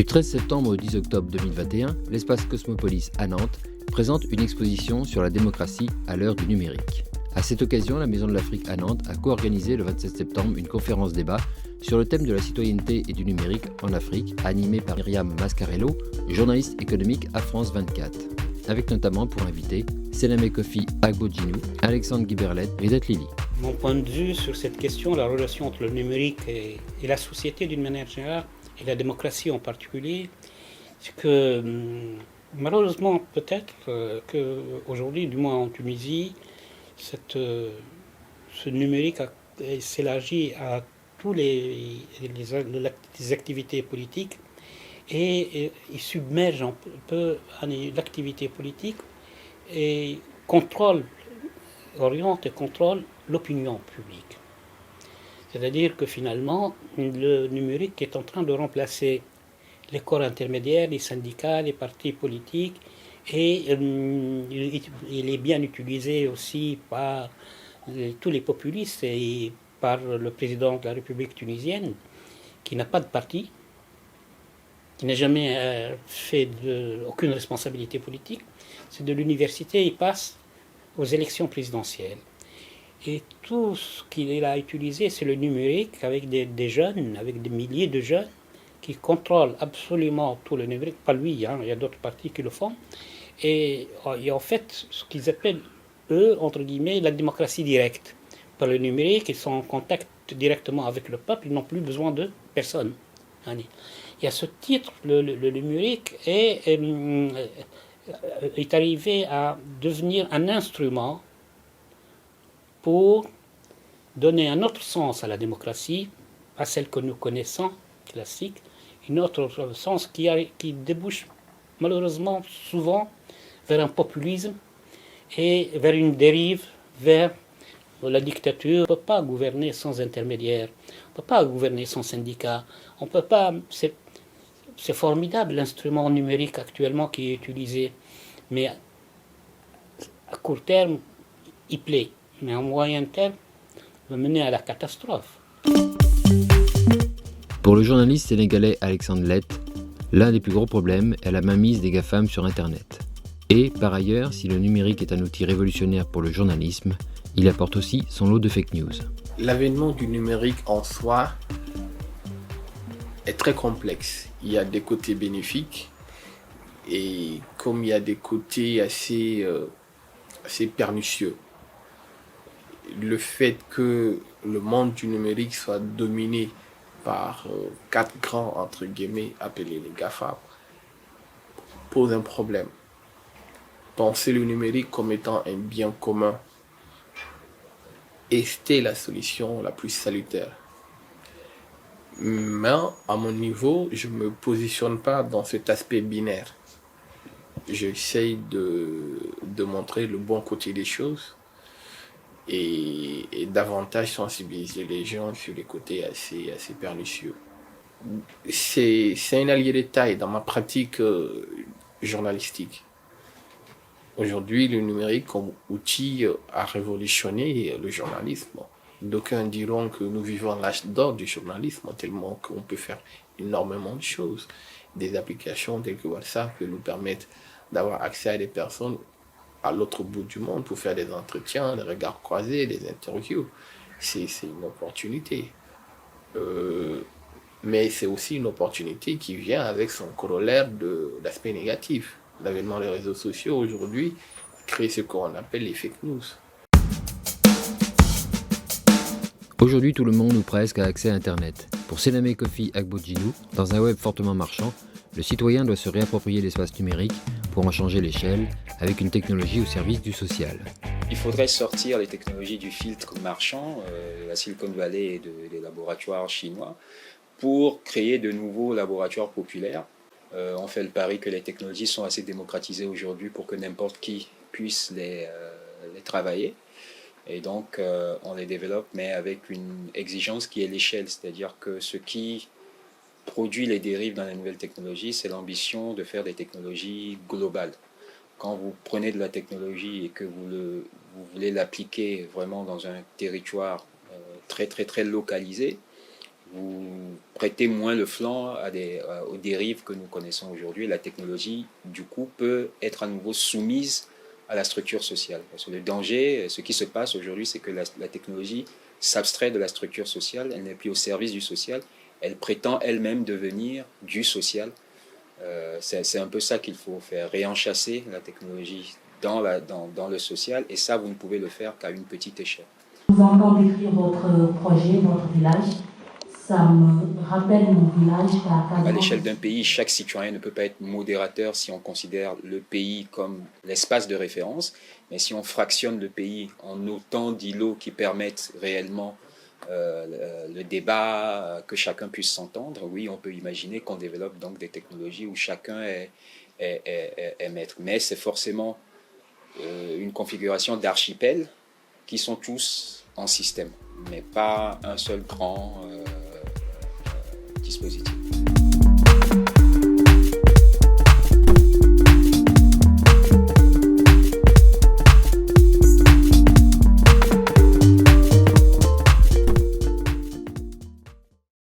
13 septembre au 10 octobre 2021, l'espace Cosmopolis à Nantes présente une exposition sur la démocratie à l'heure du numérique. À cette occasion, la Maison de l'Afrique à Nantes a co-organisé le 27 septembre une conférence-débat sur le thème de la citoyenneté et du numérique en Afrique, animée par Myriam Mascarello, journaliste économique à France 24, avec notamment pour invités Sename Kofi Agbo-Djinou, Alexandre Guiberlet et Vedat Lili. Mon point de vue sur cette question, la relation entre le numérique et la société d'une manière générale, et la démocratie en particulier, c'est que malheureusement peut-être qu'aujourd'hui, du moins en Tunisie, ce numérique s'élargit à tous les activités politiques et il submerge un peu l'activité politique et oriente et contrôle l'opinion publique. C'est-à-dire que finalement, le numérique est en train de remplacer les corps intermédiaires, les syndicats, les partis politiques, et il est bien utilisé aussi par tous les populistes et par le président de la République tunisienne, qui n'a pas de parti, qui n'a jamais fait aucune responsabilité politique. C'est de l'université, il passe aux élections présidentielles. Et tout ce qu'il a utilisé, c'est le numérique avec des jeunes, avec des milliers de jeunes qui contrôlent absolument tout le numérique. Pas lui, il y a d'autres partis qui le font. Et en fait, ce qu'ils appellent, eux, entre guillemets, la démocratie directe. Par le numérique, ils sont en contact directement avec le peuple, ils n'ont plus besoin de personne. Et à ce titre, le numérique est arrivé à devenir un instrument pour donner un autre sens à la démocratie, à celle que nous connaissons, classique, un autre sens qui débouche malheureusement souvent vers un populisme et vers une dérive vers la dictature. On ne peut pas gouverner sans intermédiaire, on ne peut pas gouverner sans syndicat, on peut pas. C'est formidable l'instrument numérique actuellement qui est utilisé, mais à court terme, il plaît. Mais en moyen terme, va mener à la catastrophe. Pour le journaliste sénégalais Alexandre Lett, l'un des plus gros problèmes est la mainmise des GAFAM sur Internet. Et, par ailleurs, si le numérique est un outil révolutionnaire pour le journalisme, il apporte aussi son lot de fake news. L'avènement du numérique en soi est très complexe. Il y a des côtés bénéfiques et comme il y a des côtés assez pernicieux. Le fait que le monde du numérique soit dominé par 4 grands, entre guillemets, appelés les GAFA, pose un problème. Penser le numérique comme étant un bien commun était la solution la plus salutaire. Mais à mon niveau, je ne me positionne pas dans cet aspect binaire. J'essaye de montrer le bon côté des choses et davantage sensibiliser les gens sur les côtés assez pernicieux. C'est un allié de taille dans ma pratique journalistique. Aujourd'hui, le numérique comme outil a révolutionné le journalisme. D'aucuns diront que nous vivons l'âge d'or du journalisme, tellement qu'on peut faire énormément de choses. Des applications telles que WhatsApp qui nous permettent d'avoir accès à des personnes à l'autre bout du monde pour faire des entretiens, des regards croisés, des interviews. C'est une opportunité. Mais c'est aussi une opportunité qui vient avec son corollaire d'aspect négatif. L'avènement des réseaux sociaux aujourd'hui crée ce qu'on appelle les fake news. Aujourd'hui, tout le monde ou presque a accès à Internet. Pour Sename Kofi Agbo-Djinou, dans un web fortement marchand, le citoyen doit se réapproprier l'espace numérique pour en changer l'échelle, avec une technologie au service du social. Il faudrait sortir les technologies du filtre marchand, la Silicon Valley et des laboratoires chinois, pour créer de nouveaux laboratoires populaires. On fait le pari que les technologies sont assez démocratisées aujourd'hui pour que n'importe qui puisse les travailler. Et donc, on les développe, mais avec une exigence qui est l'échelle, c'est-à-dire que ce qui produit les dérives dans les nouvelles technologies, c'est l'ambition de faire des technologies globales. Quand vous prenez de la technologie et que vous voulez l'appliquer vraiment dans un territoire très localisé, vous prêtez moins le flanc aux dérives que nous connaissons aujourd'hui. La technologie, du coup, peut être à nouveau soumise à la structure sociale. Parce que le danger, ce qui se passe aujourd'hui, c'est que la technologie s'abstrait de la structure sociale, elle n'est plus au service du social, elle prétend elle-même devenir du social. C'est un peu ça qu'il faut faire, réenchasser la technologie dans le social, et ça, vous ne pouvez le faire qu'à une petite échelle. Vous entends décrire votre projet, votre village. Ça me rappelle mon village À l'échelle d'un pays, chaque citoyen ne peut pas être modérateur si on considère le pays comme l'espace de référence, mais si on fractionne le pays en autant d'îlots qui permettent réellement le débat, que chacun puisse s'entendre, oui, on peut imaginer qu'on développe donc des technologies où chacun est maître. Mais c'est forcément une configuration d'archipels qui sont tous en système, mais pas un seul grand dispositif.